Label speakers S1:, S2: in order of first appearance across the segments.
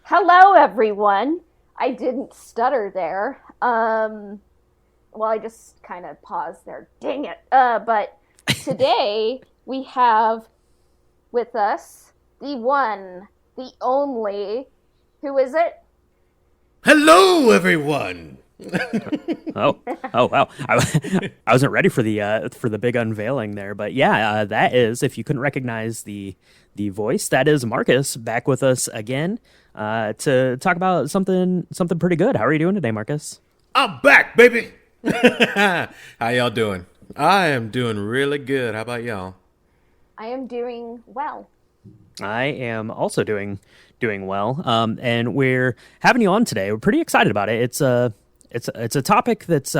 S1: Hello, everyone. I didn't stutter there. Well, I just kind of paused there. Dang it. But today we have with us the one, the only, who is it?
S2: Hello, everyone.
S3: Oh, wow! I wasn't ready for the big unveiling there, but yeah, that is, if you couldn't recognize the voice, that is Marcus back with us again to talk about something pretty good. How are you doing today, Marcus?
S2: I'm back, baby. How y'all doing? I am doing really good. How about y'all?
S1: I am doing well.
S3: I am also doing well, and we're having you on today. We're pretty excited about it. It's a topic that's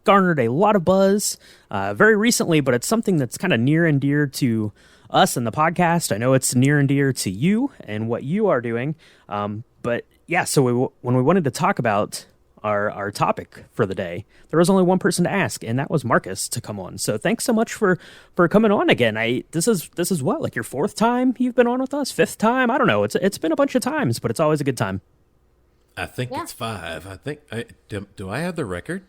S3: garnered a lot of buzz very recently, but it's something that's kind of near and dear to us and the podcast. I know it's near and dear to you and what you are doing. But yeah, so when we wanted to talk about our topic for the day, there was only one person to ask, and that was Marcus to come on. So thanks so much for coming on again. This is what, like your fourth time you've been on with us? Fifth time? I don't know. It's been a bunch of times, but it's always a good time.
S2: I think it's 5. I think do I have the record?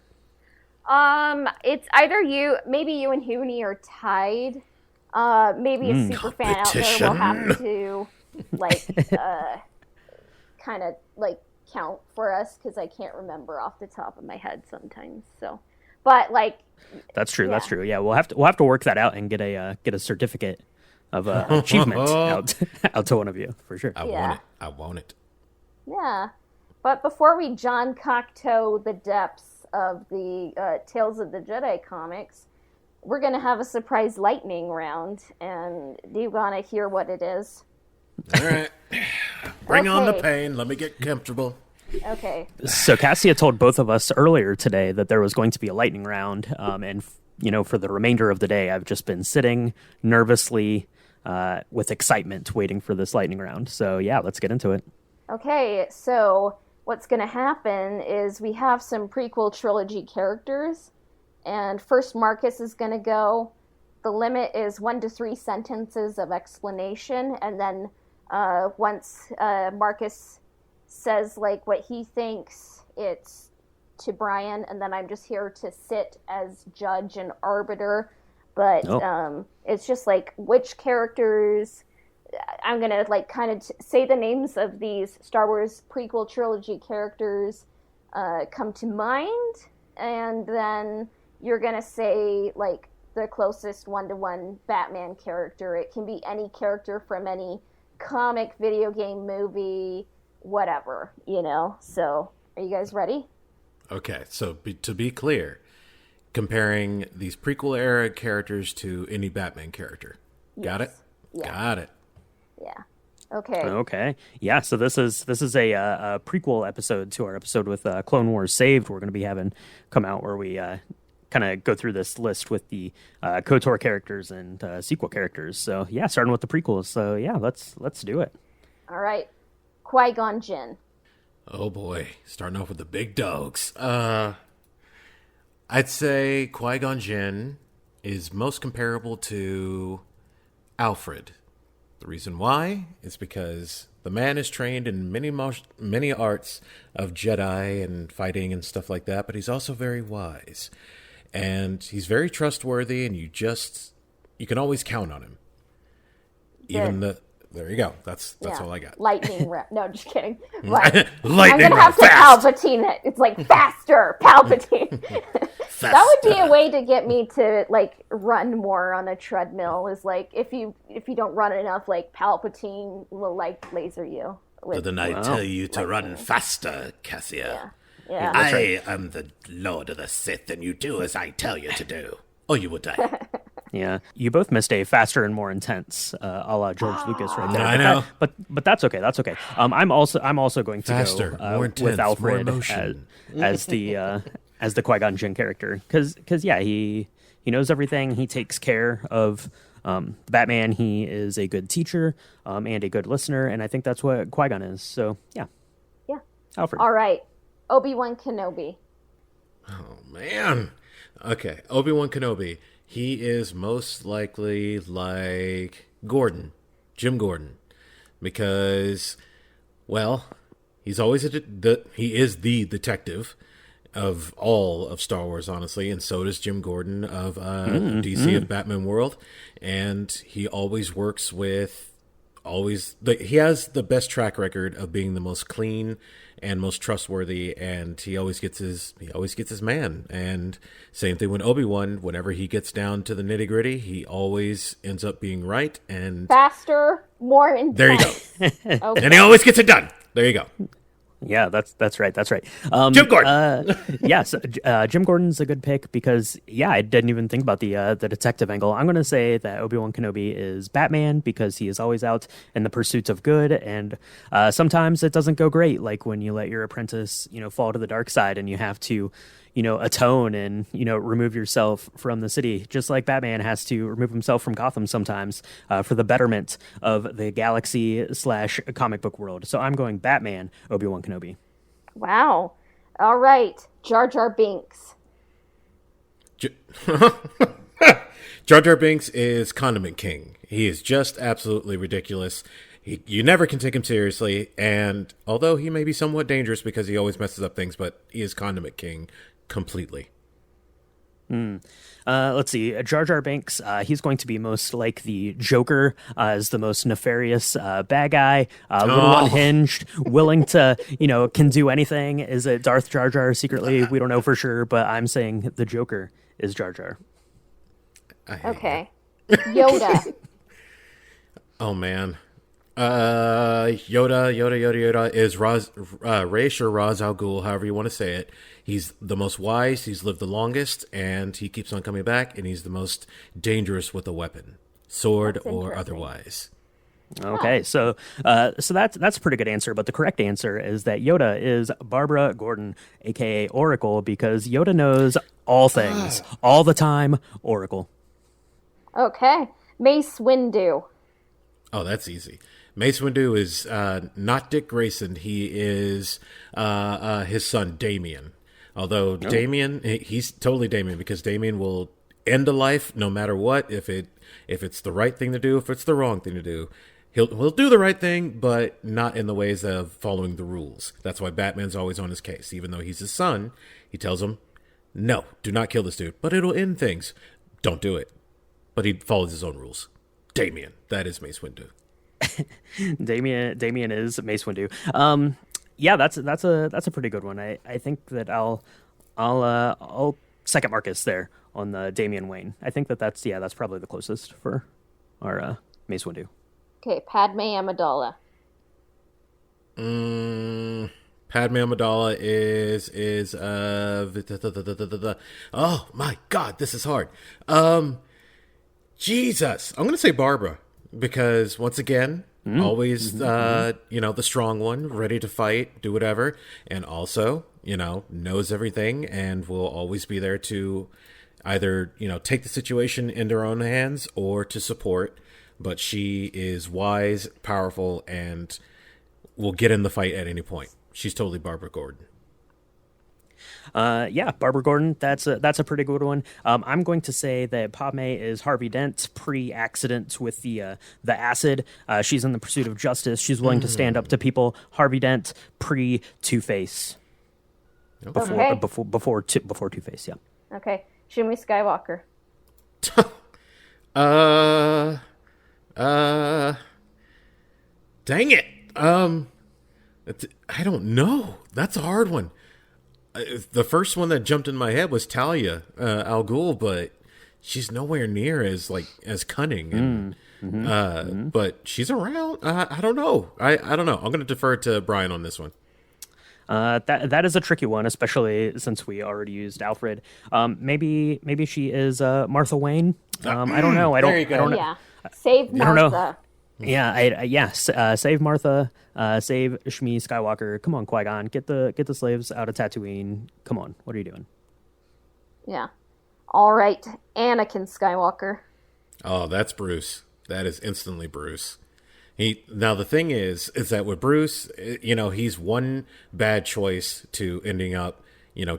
S1: It's either maybe you and Hooney are tied. Maybe a super fan out there will have to kind of count for us because I can't remember off the top of my head sometimes. So, but
S3: that's true. Yeah. That's true. Yeah, we'll have to work that out and get a certificate of achievement out to one of you for sure.
S2: I want it.
S1: Yeah. But before we John Cocteau the depths of the Tales of the Jedi comics, we're going to have a surprise lightning round, and do you want to hear what it is?
S2: All right. Bring on the pain. Let me get comfortable.
S1: Okay.
S3: So Cassia told both of us earlier today that there was going to be a lightning round, and for the remainder of the day, I've just been sitting nervously with excitement waiting for this lightning round. So yeah, let's get into it.
S1: Okay, so what's going to happen is we have some prequel trilogy characters, and first Marcus is going to go. The limit is 1 to 3 sentences of explanation, and then once Marcus says what he thinks, it's to Brian, and then I'm just here to sit as judge and arbiter. But it's just which characters. I'm going to kind of say the names of these Star Wars prequel trilogy characters come to mind, and then you're going to say the closest one-to-one Batman character. It can be any character from any comic, video game, movie, whatever, So are you guys ready?
S2: Okay, so to be clear, comparing these prequel era characters to any Batman character. Got it?
S1: Yeah.
S2: Got it.
S1: Yeah. Okay.
S3: Okay. Yeah. So this is a prequel episode to our episode with Clone Wars Saved. We're going to be having come out where we kind of go through this list with the KOTOR characters and sequel characters. So yeah, starting with the prequels. So yeah, let's do it.
S1: All right. Qui-Gon Jinn.
S2: Oh boy, starting off with the big dogs. I'd say Qui-Gon Jinn is most comparable to Alfred. The reason why is because the man is trained in many arts of Jedi and fighting and stuff like that, but he's also very wise. And he's very trustworthy, and you can always count on him. There you go. That's all I got.
S1: Lightning round. No, just kidding. Right.
S2: Lightning
S1: I'm gonna have to
S2: fast.
S1: Palpatine it. It's faster, Palpatine. That would be a way to get me to run more on a treadmill. Is if you don't run enough, Palpatine will laser you.
S2: Didn't I tell you to run faster, Cassia?
S1: Yeah.
S2: I am the Lord of the Sith, and you do as I tell you to do, or you will die.
S3: Yeah, you both missed a faster and more intense, a la George Lucas, right there.
S2: I know,
S3: but that's okay. That's okay. I'm also going to
S2: faster,
S3: go
S2: more intense,
S3: with Alfred
S2: more emotion.
S3: as the Qui-Gon Jinn character, because yeah, he knows everything. He takes care of the Batman. He is a good teacher and a good listener, and I think that's what Qui-Gon is. So yeah, Alfred.
S1: All right, Obi-Wan Kenobi.
S2: Oh man. Okay, Obi-Wan Kenobi. He is most likely like Jim Gordon, because, well, He's always he is the detective of all of Star Wars, honestly, and so does Jim Gordon of DC of Batman World, and he always works with he has the best track record of being the most clean and most trustworthy, and he always gets his man. And same thing with Obi-Wan. Whenever he gets down to the nitty gritty, he always ends up being right and
S1: faster, more intense.
S2: There you go.
S1: Okay.
S2: And he always gets it done. There you go.
S3: Yeah, that's right.
S2: Jim Gordon.
S3: Yes, Jim Gordon's a good pick because I didn't even think about the detective angle. I'm going to say that Obi-Wan Kenobi is Batman because he is always out in the pursuit of good, and sometimes it doesn't go great, like when you let your apprentice, fall to the dark side, and you have to, atone and remove yourself from the city, just like Batman has to remove himself from Gotham sometimes for the betterment of the galaxy / comic book world. So I'm going Batman, Obi-Wan Kenobi.
S1: Wow. All right. Jar Jar Binks.
S2: Jar Jar Binks is Condiment King. He is just absolutely ridiculous. You never can take him seriously, and although he may be somewhat dangerous because he always messes up things, but he is Condiment King completely.
S3: Let's see. Jar Jar Binks, he's going to be most like the Joker, as the most nefarious bad guy, little unhinged, willing to, can do anything. Is it Darth Jar Jar secretly? We don't know for sure, but I'm saying the Joker is Jar Jar.
S1: Okay. Yoda.
S2: Oh, man. Yoda is Raish or Ra's al Ghul, however you want to say it. He's the most wise, he's lived the longest, and he keeps on coming back, and he's the most dangerous with a weapon, sword or otherwise.
S3: Okay, so that's a pretty good answer, but the correct answer is that Yoda is Barbara Gordon, aka Oracle, because Yoda knows all things, all the time. Oracle.
S1: Okay. Mace Windu.
S2: Oh, that's easy. Mace Windu is not Dick Grayson. He is his son, Damien. Although Damien, he's totally Damien because Damien will end a life no matter what. If it's the right thing to do, if it's the wrong thing to do, he'll do the right thing, but not in the ways of following the rules. That's why Batman's always on his case. Even though he's his son, he tells him, "No, do not kill this dude, but it'll end things. Don't do it." But he follows his own rules. Damien, that is Mace Windu.
S3: Damien is Mace Windu. That's a pretty good one. I think that I'll second Marcus there on the Damian Wayne. I think that's probably the closest for our Mace Windu.
S1: Okay, Padme Amidala.
S2: Padme Amidala is oh my God, this is hard. Jesus, I'm gonna say Barbara because once again, always the strong one, ready to fight, do whatever, and also knows everything and will always be there to either take the situation into her own hands or to support. But she is wise, powerful, and will get in the fight at any point. She's totally Barbara Gordon.
S3: Barbara Gordon. That's a pretty good one. I'm going to say that Padme is Harvey Dent pre-accident with the acid. She's in the pursuit of justice. She's willing to stand up to people. Harvey Dent pre Two-Face. Before Two-Face. Yeah.
S1: Okay, Shumi Skywalker.
S2: Dang it. I don't know. That's a hard one. The first one that jumped in my head was Talia al Ghul, but she's nowhere near as cunning. And, but she's around. I don't know. I don't know. I'm going to defer to Brian on this one.
S3: That is a tricky one, especially since we already used Alfred. Maybe she is Martha Wayne. I don't know. I don't know.
S1: Yeah. Save Martha.
S3: I don't know. Yeah, save Martha, save Shmi Skywalker. Come on, Qui-Gon, get the slaves out of Tatooine. Come on, what are you doing?
S1: Yeah. All right, Anakin Skywalker.
S2: Oh, that's Bruce. That is instantly Bruce. Now the thing is that with Bruce, he's one bad choice to ending up,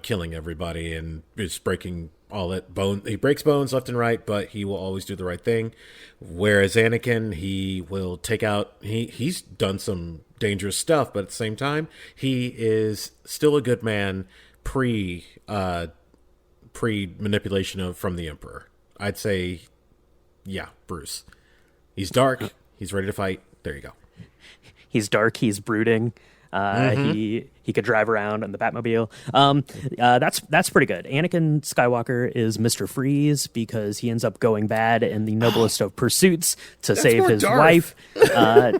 S2: killing everybody and just breaking all that bone. He breaks bones left and right, but he will always do the right thing. Whereas Anakin, he will take out. He's done some dangerous stuff, but at the same time, he is still a good man. Pre manipulation from the Emperor. I'd say, yeah, Bruce. He's dark. He's ready to fight. There you go.
S3: He's dark. He's brooding. He could drive around in the Batmobile. That's pretty good. Anakin Skywalker is Mr. Freeze because he ends up going bad in the noblest of pursuits to save his wife. Yeah,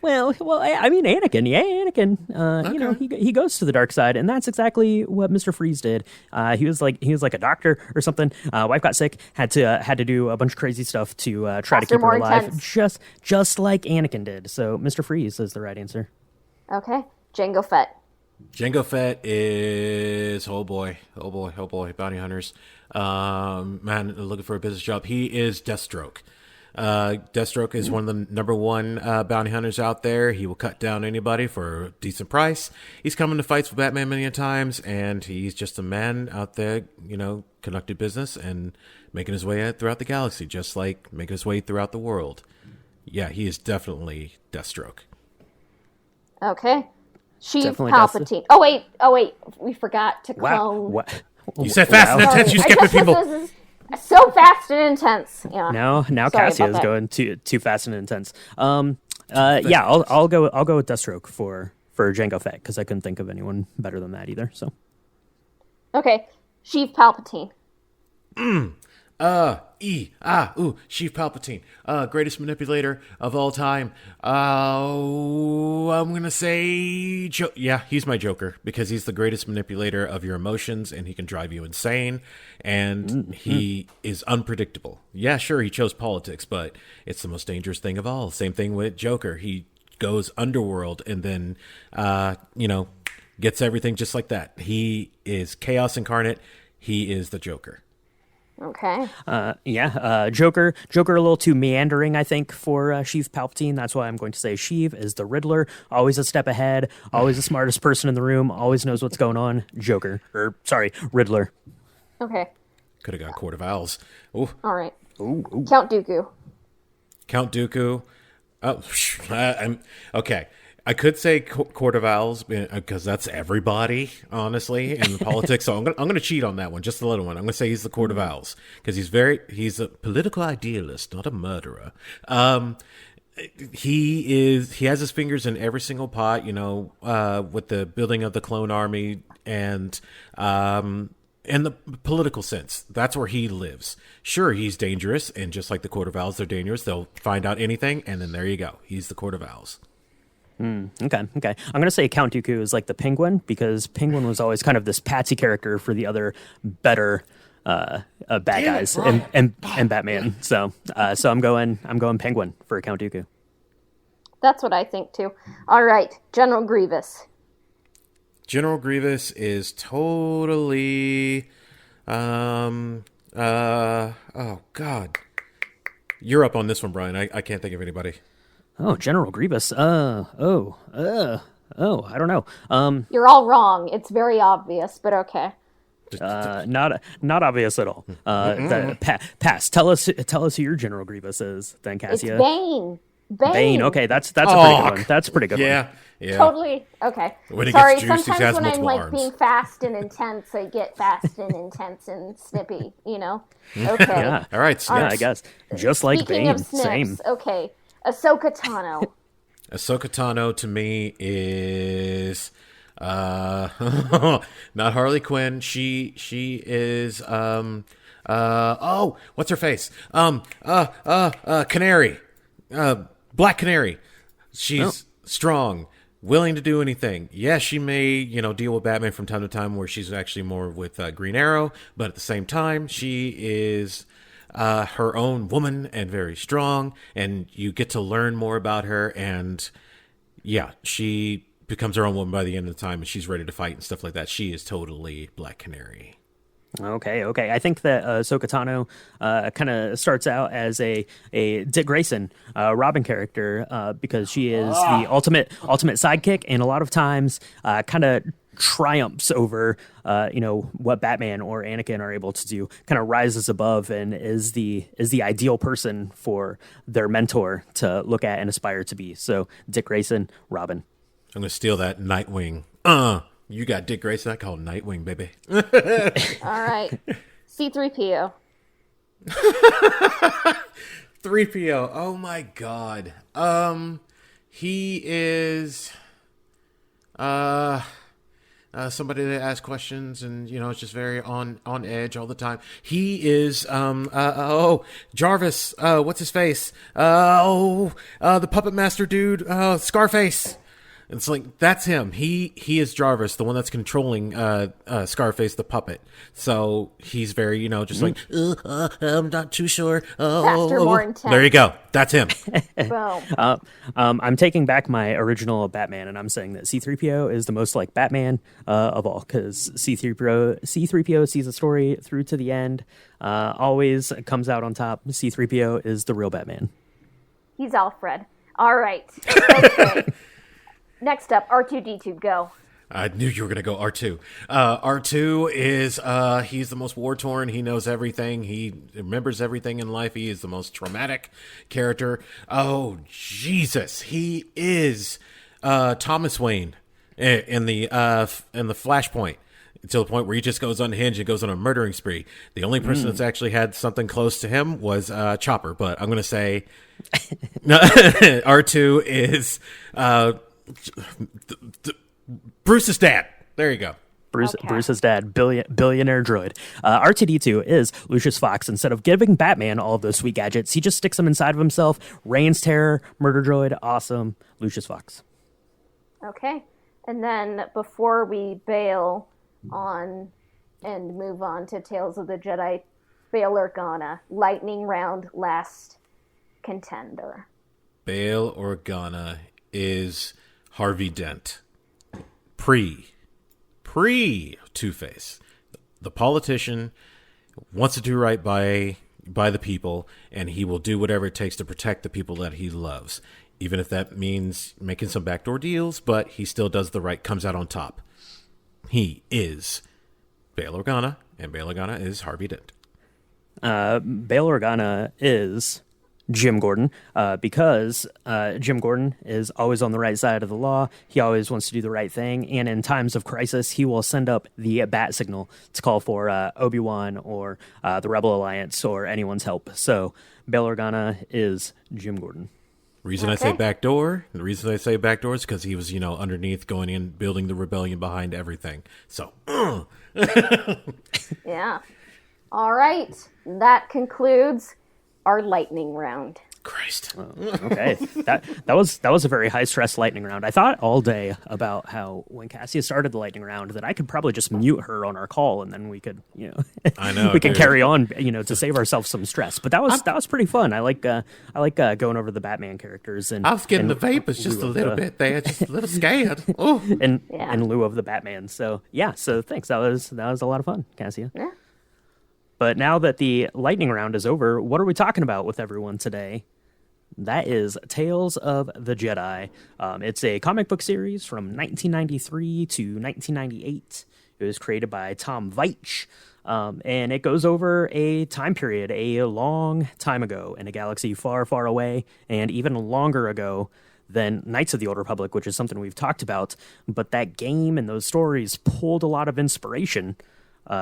S3: well, I mean Anakin, Anakin. Okay. You know, he goes to the dark side, and that's exactly what Mr. Freeze did. He was like a doctor or something. Wife got sick, had to do a bunch of crazy stuff to try to keep her alive, just like Anakin did. So Mr. Freeze is the right answer.
S1: Okay. Jango Fett.
S2: Jango Fett is oh boy, bounty hunters. Man, looking for a business job. He is Deathstroke. Deathstroke is one of the number one bounty hunters out there. He will cut down anybody for a decent price. He's come into fights with Batman many times, and he's just a man out there, you know, conducting business and making his way out throughout the galaxy, just like making his way throughout the world. Yeah, he is definitely Deathstroke.
S1: Okay. Sheev
S3: Definitely
S1: Palpatine. Oh wait. We forgot to clone.
S3: What?
S2: You said fast and intense. You skipping people.
S1: This is so fast and intense. Yeah.
S3: Now Cassia is going too fast and intense. Yeah, I'll go with Deathstroke for Jango Fett because I couldn't think of anyone better than that either. So.
S1: Okay, Sheev Palpatine.
S2: Sheev Palpatine, greatest manipulator of all time. I'm gonna say, he's my Joker because he's the greatest manipulator of your emotions, and he can drive you insane, and he is unpredictable. Yeah, sure, he chose politics, but it's the most dangerous thing of all. Same thing with Joker. He goes underworld and then, gets everything just like that. He is chaos incarnate. He is the Joker.
S1: Okay.
S3: Joker a little too meandering, I think, for Sheev Palpatine. That's why I'm going to say Sheev is the Riddler, always a step ahead, always the smartest person in the room, always knows what's going on. Riddler.
S1: Okay.
S2: Could have got Court of Owls. Ooh.
S1: All right.
S3: Ooh.
S1: Count Dooku.
S2: Oh, I'm okay. I could say Court of Owls because that's everybody, honestly, in politics. So I'm gonna cheat on that one, just a little one. I'm gonna say he's the Court of Owls because he's a political idealist, not a murderer. He has his fingers in every single pot, with the building of the clone army and in the political sense. That's where he lives. Sure, he's dangerous, and just like the Court of Owls, they're dangerous. They'll find out anything, and then there you go. He's the Court of Owls.
S3: Okay. I'm going to say Count Dooku is like the Penguin because Penguin was always kind of this patsy character for the other better bad guys and Batman. So I'm going Penguin for Count Dooku.
S1: That's what I think too. All right, General Grievous.
S2: General Grievous is totally oh God. You're up on this one, Brian. I can't think of anybody.
S3: Oh, General Grievous. I don't know.
S1: You're all wrong. It's very obvious, but okay.
S3: Not obvious at all. Pass. Tell us who your General Grievous is, then, Cassia.
S1: It's Bane.
S3: Bane. Okay, that's a pretty good one. That's a pretty good one.
S2: Yeah.
S1: Totally. Okay.
S2: When
S1: Sorry,
S2: juiced,
S1: sometimes when I'm like being fast and intense, I get fast and intense and snippy, Okay.
S3: Yeah.
S2: All right, Snips.
S3: Yeah, I guess. Just like
S1: Speaking
S3: Bane.
S1: of snips,
S3: Same.
S1: Okay. Ahsoka Tano.
S2: Ahsoka Tano to me is not Harley Quinn. She is what's her face? Canary. Black Canary. She's strong, willing to do anything. Yeah, she may, deal with Batman from time to time where she's actually more with Green Arrow, but at the same time, she is her own woman and very strong, and you get to learn more about her, and yeah, she becomes her own woman by the end of the time, and she's ready to fight and stuff like that. She is totally Black Canary. Okay.
S3: I think that Ahsoka Tano kind of starts out as a Dick Grayson Robin character because she is the ultimate sidekick, and a lot of times kind of triumphs over, what Batman or Anakin are able to do, kind of rises above and is the ideal person for their mentor to look at and aspire to be. So Dick Grayson, Robin.
S2: I'm going to steal that Nightwing. You got Dick Grayson. I call him Nightwing, baby.
S1: All right. C-3PO.
S2: 3PO. Oh my God. He is somebody that asks questions and it's just very on edge all the time. He is Jarvis. What's his face? The puppet master dude. Scarface. It's like, that's him. He is Jarvis, the one that's controlling Scarface the puppet. So he's very, just like, I'm not too sure.
S1: Faster, more intense.
S2: There you go. That's him.
S1: Boom.
S3: I'm taking back my original Batman, and I'm saying that C-3PO is the most like Batman of all, because C-3PO sees a story through to the end, always comes out on top. C-3PO is the real Batman.
S1: He's Alfred. All right. Okay. Next up, R2-D2, go.
S2: I knew you were going to go R2. R2 is, he's the most war-torn. He knows everything. He remembers everything in life. He is the most traumatic character. Oh, Jesus. He is Thomas Wayne in the Flashpoint. To the point where he just goes unhinged and goes on a murdering spree. The only person that's actually had something close to him was Chopper. But I'm going to say R2 is... Bruce's dad. There you go.
S3: Bruce's dad, billionaire droid. R2-D2 is Lucius Fox. Instead of giving Batman all of those sweet gadgets, he just sticks them inside of himself. Reigns terror, murder droid, awesome. Lucius Fox.
S1: Okay. And then before we bail on and move on to Tales of the Jedi, Bail Organa, lightning round, last contender.
S2: Bail Organa is Harvey Dent. Pre Two-Face. The politician wants to do right by the people, and he will do whatever it takes to protect the people that he loves. Even if that means making some backdoor deals, but he still does the right, comes out on top. He is Bail Organa, and Bail Organa is Harvey Dent.
S3: Bail Organa is Jim Gordon, because Jim Gordon is always on the right side of the law. He always wants to do the right thing, and in times of crisis, he will send up the bat signal to call for Obi-Wan or the Rebel Alliance or anyone's help. So Bail Organa is Jim Gordon.
S2: The reason I say backdoor is because he was, underneath, going in, building the rebellion behind everything. So,
S1: yeah. All right. That concludes our lightning round.
S2: Christ.
S3: Okay, that was a very high stress lightning round. I thought all day about how when Cassia started the lightning round that I could probably just mute her on our call and then we could,
S2: I know
S3: we can carry on, to save ourselves some stress. But that was pretty fun. I like going over the Batman characters, and
S2: I was getting the vapors just a little bit there, just a little scared. Oh,
S3: in lieu of the Batman. So thanks. That was a lot of fun, Cassia.
S1: Yeah.
S3: But now that the lightning round is over, what are we talking about with everyone today? That is Tales of the Jedi. It's a comic book series from 1993 to 1998. It was created by Tom Veitch, and it goes over a time period, a long time ago, in a galaxy far, far away, and even longer ago than Knights of the Old Republic, which is something we've talked about. But that game and those stories pulled a lot of inspiration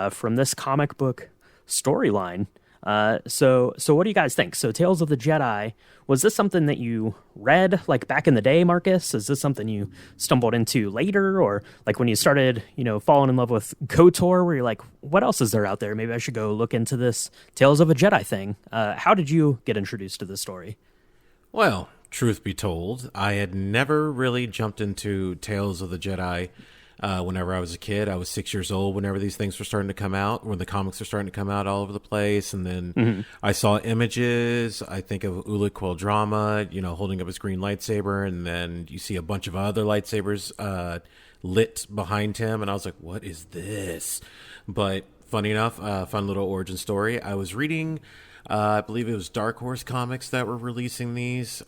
S3: from this comic book storyline. So what do you guys think? So Tales of the Jedi, was this something that you read like back in the day, Marcus? Is this something you stumbled into later, or like when you started, falling in love with KOTOR, where you're like, what else is there out there? Maybe I should go look into this Tales of a Jedi thing. How did you get introduced to this story?
S2: Well, truth be told, I had never really jumped into Tales of the Jedi whenever I was a kid. I was 6 years old whenever these things were starting to come out, when the comics were starting to come out all over the place. And then I saw images, I think of Ulick Qel-Drama, holding up his green lightsaber. And then you see a bunch of other lightsabers lit behind him. And I was like, what is this? But funny enough, fun little origin story. I was reading, I believe it was Dark Horse Comics that were releasing these,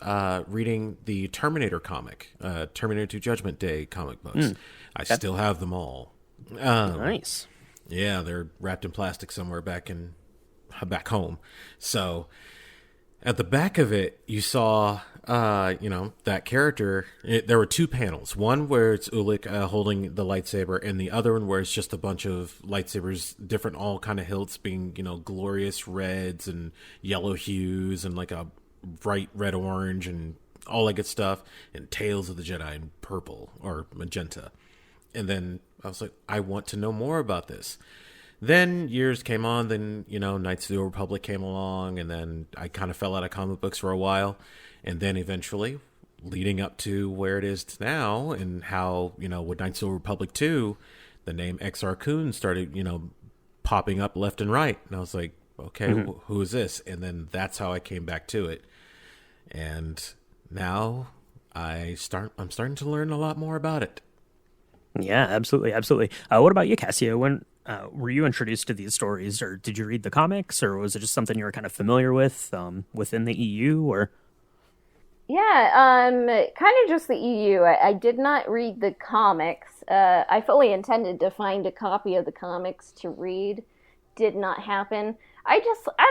S2: reading the Terminator comic, Terminator 2 Judgment Day comic books. I still have them all.
S3: Nice.
S2: Yeah, they're wrapped in plastic somewhere back home. So at the back of it, you saw, that character. There were two panels. One where it's Ulick holding the lightsaber, and the other one where it's just a bunch of lightsabers, different all kind of hilts, being glorious reds and yellow hues, and like a bright red orange, and all that good stuff, and Tales of the Jedi in purple or magenta. And then I was like, I want to know more about this. Then years came on, then, Knights of the Old Republic came along, and then I kind of fell out of comic books for a while. And then eventually, leading up to where it is now, and how, with Knights of the Old Republic 2, the name Exar Kun started, popping up left and right. And I was like, okay, who is this? And then that's how I came back to it. And now I'm starting to learn a lot more about it.
S3: Yeah, absolutely. What about you, Cassia? When were you introduced to these stories, or did you read the comics, or was it just something you were kind of familiar with within the EU, or?
S1: Yeah, kind of just the EU. I did not read the comics. I fully intended to find a copy of the comics to read. Did not happen. I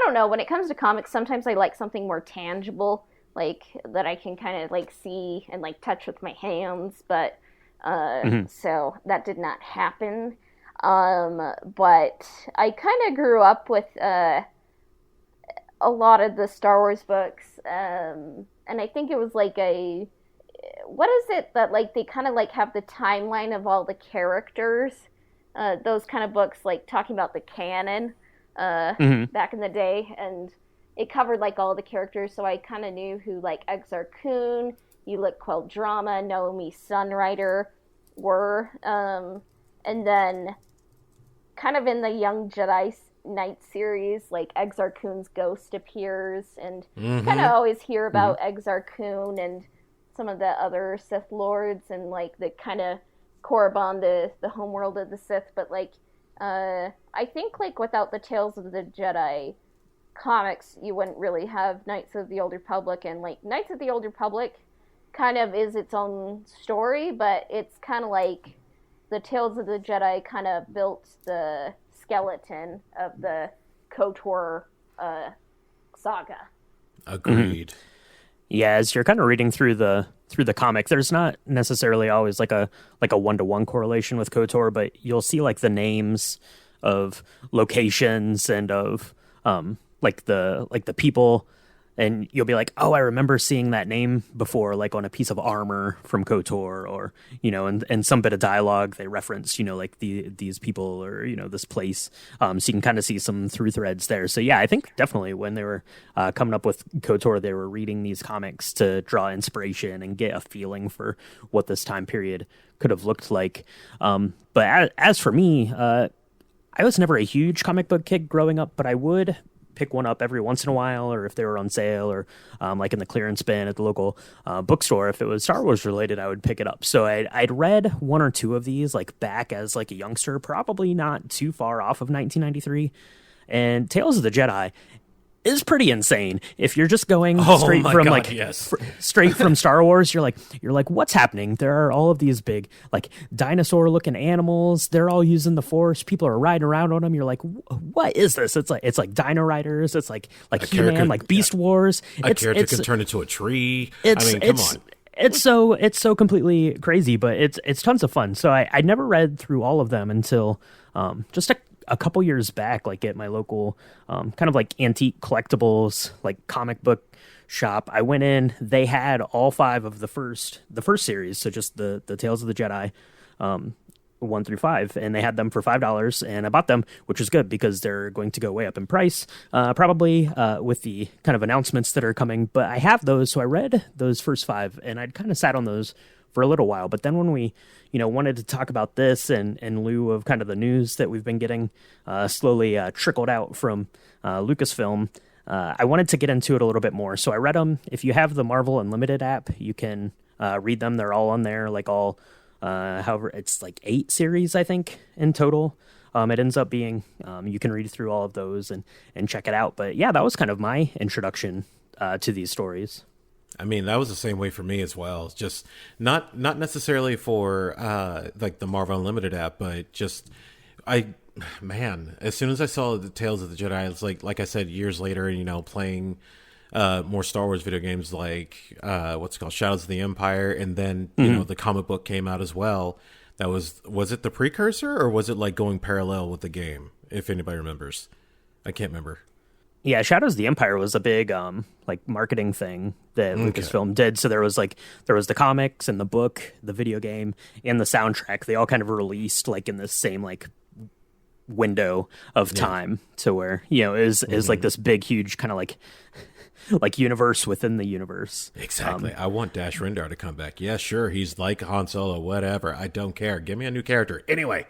S1: don't know. When it comes to comics, sometimes I like something more tangible, like that I can kind of like see and like touch with my hands. But so that did not happen. But I kind of grew up with a lot of the Star Wars books. And I think it was like what is it that like they kind of like have the timeline of all the characters, those kind of books, like talking about the canon back in the day, and it covered like all the characters, so I kind of knew who like Exar Kun, Ulick Qel-Drama, Naomi Sunrider were, and then kind of in the Young Jedi Knight series, like Exar Kun's ghost appears, and kind of always hear about Exar Kun and some of the other Sith lords, and like the kind of Korriban, the homeworld of the Sith. But like I think like without the Tales of the Jedi comics, you wouldn't really have Knights of the Old Republic. And like Knights of the Old Republic kind of is its own story, but it's kind of like the Tales of the Jedi kind of built the skeleton of the KOTOR saga.
S2: Agreed.
S3: Yeah, as you're kind of reading through the comic, there's not necessarily always like a 1-to-1 correlation with KOTOR, but you'll see like the names of locations and of like the people, and you'll be like, oh, I remember seeing that name before, like on a piece of armor from KOTOR, or and some bit of dialogue they reference, like these people, or this place. So you can kind of see some through threads there. So yeah, I think definitely when they were coming up with KOTOR, they were reading these comics to draw inspiration and get a feeling for what this time period could have looked like. But as for me, I was never a huge comic book kid growing up, but I would pick one up every once in a while, or if they were on sale, or like in the clearance bin at the local bookstore. If it was Star Wars related, I would pick it up. So I'd read one or two of these like back as like a youngster, probably not too far off of 1993. And Tales of the Jedi is pretty insane. If you're just going straight from straight from Star Wars, you're like, what's happening? There are all of these big like dinosaur looking animals. They're all using the Force. People are riding around on them. You're like, what is this? It's like Dino Riders. It's like He-Man, like Beast Wars.
S2: A character can turn into a tree. Come on.
S3: It's so completely crazy, but it's tons of fun. So I never read through all of them until just a couple years back, like at my local kind of like antique collectibles, like comic book shop. I went in, they had all 5 of the first series. So just the Tales of the Jedi, 1 through 5, and they had them for $5, and I bought them, which is good because they're going to go way up in price, probably with the kind of announcements that are coming. But I have those, so I read those first 5, and I'd kind of sat on those for a little while. But then when we wanted to talk about this, and in lieu of kind of the news that we've been getting slowly trickled out from Lucasfilm, I wanted to get into it a little bit more. So I read them. If you have the Marvel Unlimited app, you can read them. They're all on there, like all however, it's like 8 series, I think, in total. It ends up being, you can read through all of those and check it out. But yeah, that was kind of my introduction to these stories.
S2: I mean, that was the same way for me as well. It's just not necessarily for like the Marvel Unlimited app, but just I man, as soon as I saw the Tales of the Jedi, it's like I said years later, playing more Star Wars video games like what's it called, Shadows of the Empire, and then the comic book came out as well. That was it the precursor, or was it like going parallel with the game? If anybody remembers, I can't remember.
S3: Yeah, Shadows of the Empire was a big like marketing thing that Lucasfilm did. So there was the comics and the book, the video game, and the soundtrack. They all kind of released like in the same like window of time, to where is like this big huge kind of like universe within the universe.
S2: Exactly. I want Dash Rendar to come back. Yeah, sure. He's like Han Solo, whatever. I don't care. Give me a new character. Anyway.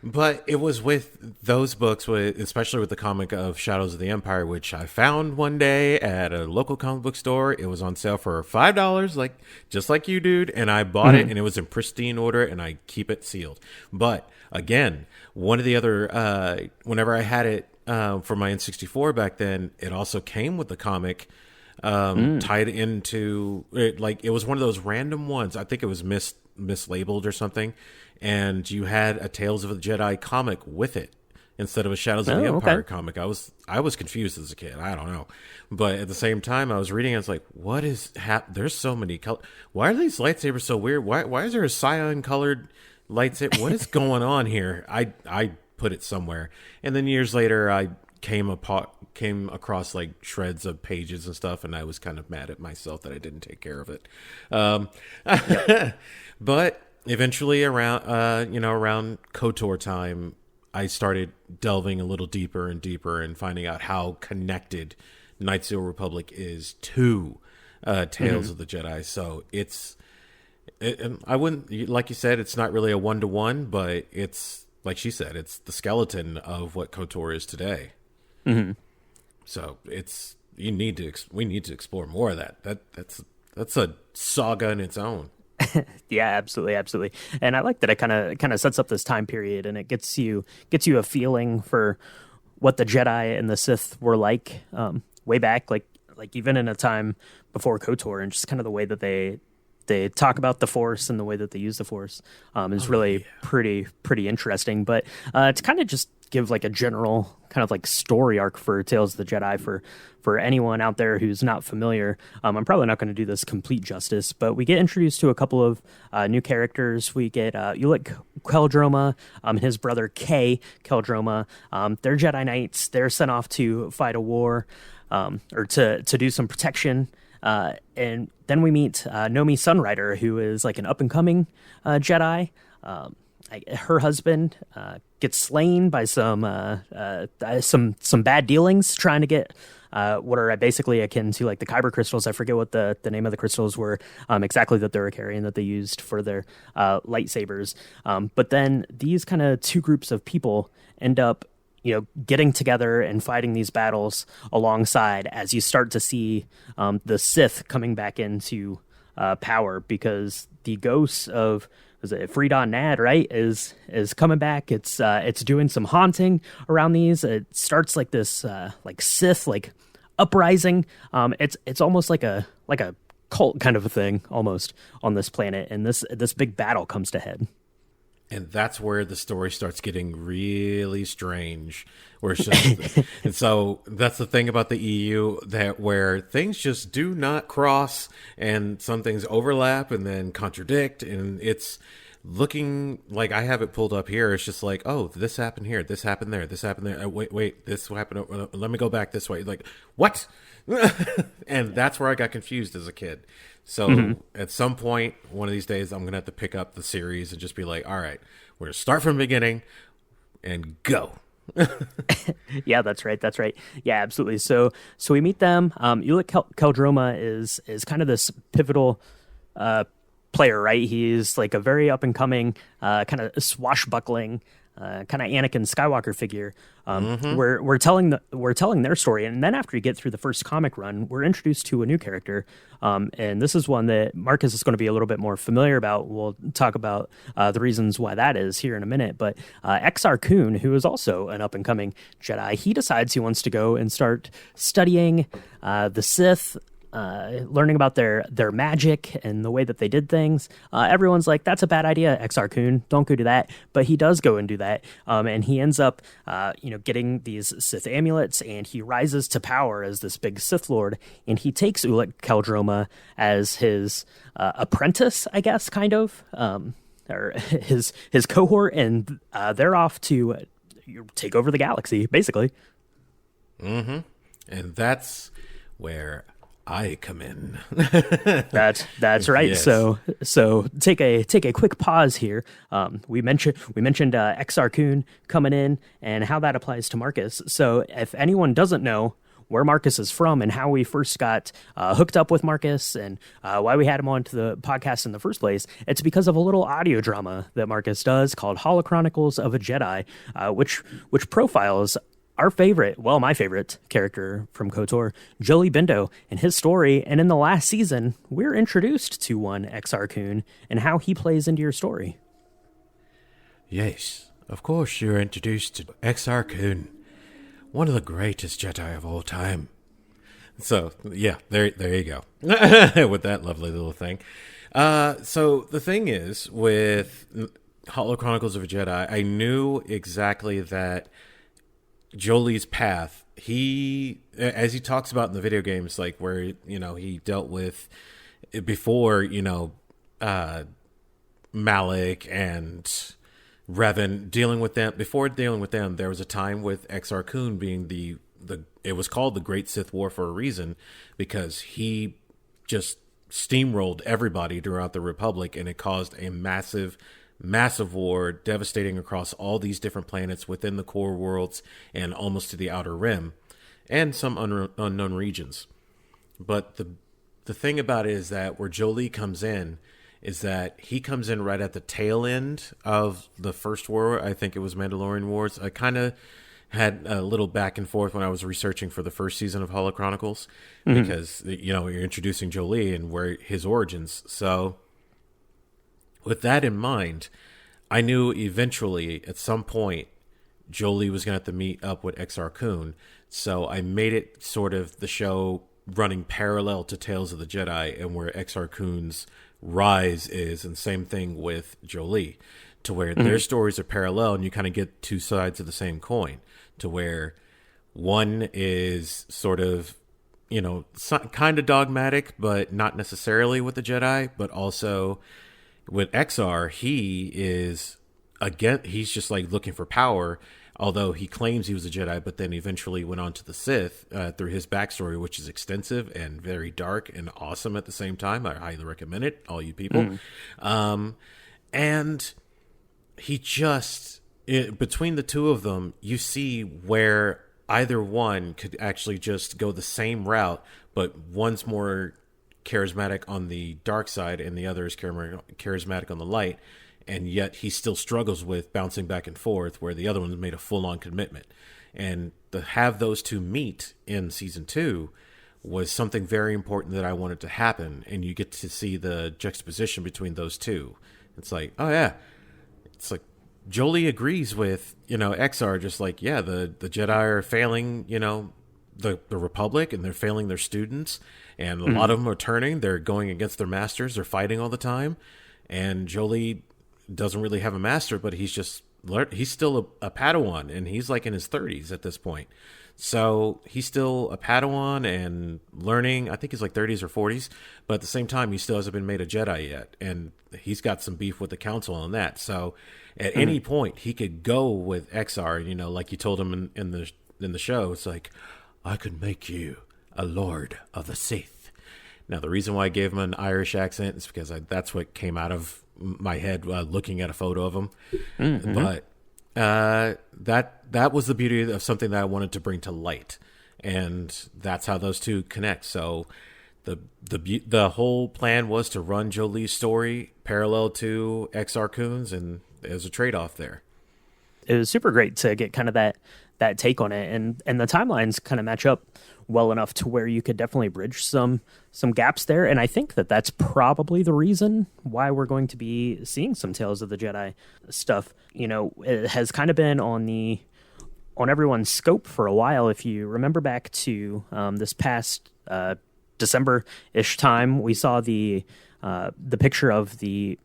S2: But it was with those books, especially with the comic of Shadows of the Empire, which I found one day at a local comic book store. It was on sale for $5, just like you, dude. And I bought it, and it was in pristine order, and I keep it sealed. But again, one of the other, whenever I had it for my N64 back then, it also came with the comic tied into it. Like, it was one of those random ones. I think it was mislabeled or something. And you had a Tales of the Jedi comic with it instead of a Shadows of the Empire comic. I was confused as a kid. I don't know. But at the same time, I was reading, I was like, what is there's so many colors. Why are these lightsabers so weird? Why is there a cyan-colored lightsaber? What is going on here? I put it somewhere. And then years later, I came across like shreds of pages and stuff, and I was kind of mad at myself that I didn't take care of it. But eventually around KOTOR time, I started delving a little deeper and deeper and finding out how connected Knights of the Old Republic is to Tales of the Jedi. So I wouldn't, like you said, it's not really a one-to-one, but it's, like she said, it's the skeleton of what KOTOR is today. So we need to explore more of that. That's a saga in its own.
S3: Yeah, absolutely. And I like that it kind of sets up this time period, and it gets you a feeling for what the Jedi and the Sith were like way back, like even in a time before KOTOR, and just kind of the way that they talk about the Force and the way that they use the Force is really pretty interesting. But to kind of just give like a general kind of like story arc for Tales of the Jedi for anyone out there who's not familiar, I'm probably not going to do this complete justice, but we get introduced to a couple of new characters. We get Ulic Qel-Droma and his brother Kay Qel-Droma. They're Jedi Knights. They're sent off to fight a war or to do some protection. And then we meet Nomi Sunrider, who is like an up-and-coming Jedi. Her husband gets slain by some bad dealings trying to get what are basically akin to like the Kyber crystals. I forget what the name of the crystals were exactly that they were carrying, that they used for their lightsabers. But then these kind of two groups of people end up getting together and fighting these battles alongside, as you start to see the Sith coming back into power, because the ghosts of, was it Freedon Nad, right, is coming back. It's doing some haunting around these. It starts like this like Sith like uprising. It's almost like a cult kind of a thing almost on this planet, and this big battle comes to head.
S2: And that's where the story starts getting really strange. Where it's just, and so that's the thing about the EU, that where things just do not cross, and some things overlap and then contradict, and it's looking like, I have it pulled up here. It's just like, oh, this happened here, this happened there, this happened there. Wait, this happened. Let me go back this way. Like, what? And that's where I got confused as a kid. So at some point, one of these days, I'm going to have to pick up the series and just be like, all right, we're going to start from the beginning and go.
S3: Yeah, that's right. Yeah, absolutely. So we meet them. Ulic Qel-Droma is kind of this pivotal player, right? He's like a very up and coming, kind of swashbuckling kind of Anakin Skywalker figure. We're telling their story, and then after you get through the first comic run, we're introduced to a new character, and this is one that Marcus is going to be a little bit more familiar about. We'll talk about the reasons why that is here in a minute. But Exar Kun, who is also an up and coming Jedi, he decides he wants to go and start studying the Sith. Learning about their magic and the way that they did things. Everyone's like, that's a bad idea, Exar Kun. Don't go do that. But he does go and do that. And he ends up, getting these Sith amulets, and he rises to power as this big Sith Lord. And he takes Ulic Qel-Droma as his apprentice, I guess, kind of, or his cohort, and they're off to take over the galaxy, basically.
S2: Mm-hmm. And that's where I come in.
S3: That's right.
S2: Yes.
S3: So take a quick pause here. We mentioned Exar Kun coming in and how that applies to Marcus. So if anyone doesn't know where Marcus is from and how we first got hooked up with Marcus and why we had him onto the podcast in the first place, it's because of a little audio drama that Marcus does called Holocronicles of a Jedi, which profiles our favorite, well, my favorite character from KOTOR, Jolee Bindo, and his story. And in the last season, we're introduced to one Exar Kun and how he plays into your story.
S2: Yes, of course you're introduced to Exar Kun, one of the greatest Jedi of all time. So, yeah, there you go. With that lovely little thing. So the thing is, with Holocronicles of a Jedi, I knew exactly that Jolee's path, as he talks about in the video games, like where, he dealt with before, Malik and Revan, dealing with them. Before dealing with them, there was a time with Exar Kun being it was called the Great Sith War for a reason, because he just steamrolled everybody throughout the Republic, and it caused a massive war, devastating across all these different planets within the core worlds and almost to the outer rim and some unknown regions. But the thing about it is that where Jolee comes in is that he comes in right at the tail end of the first war. I think it was Mandalorian Wars. I kind of had a little back and forth when I was researching for the first season of Holocronicles, because, you're introducing Jolee and where his origins. So with that in mind, I knew eventually at some point Jolee was going to have to meet up with Exar Kun. So I made it sort of the show running parallel to Tales of the Jedi and where Exar Kun's rise is, and same thing with Jolee, to where their stories are parallel and you kind of get two sides of the same coin, to where one is sort of, kind of dogmatic, but not necessarily with the Jedi, but also with Exar, he's just like looking for power, although he claims he was a Jedi, but then eventually went on to the Sith through his backstory, which is extensive and very dark and awesome at the same time. I highly recommend it, all you people. And he between the two of them, you see where either one could actually just go the same route, but one's more charismatic on the dark side and the other is charismatic on the light, and yet he still struggles with bouncing back and forth, where the other one's made a full-on commitment. And to have those two meet in season 2 was something very important that I wanted to happen, and you get to see the juxtaposition between those two. It's like, oh yeah, it's like Jolee agrees with Exar, just like, yeah, the Jedi are failing the Republic, and they're failing their students, and a lot of them are turning. They're going against their masters. They're fighting all the time. And Jolee doesn't really have a master, but he's still a Padawan, and he's like in his 30s at this point. So he's still a Padawan and learning. I think he's like 30s or 40s, but at the same time, he still hasn't been made a Jedi yet. And he's got some beef with the council on that. So at any point, he could go with Exar, like you told him in the show. It's like, I could make you a Lord of the Sith. Now, the reason why I gave him an Irish accent is because that's what came out of my head looking at a photo of him. But that was the beauty of something that I wanted to bring to light, and that's how those two connect. So the whole plan was to run Jolee's story parallel to Exar Kun's, and there's a trade-off there.
S3: was super great to get kind of that take on it, and the timelines kind of match up well enough to where you could definitely bridge some gaps there. And I think that's probably the reason why we're going to be seeing some Tales of the Jedi stuff. It has kind of been on everyone's scope for a while. If you remember back to this past December-ish time, we saw the picture of the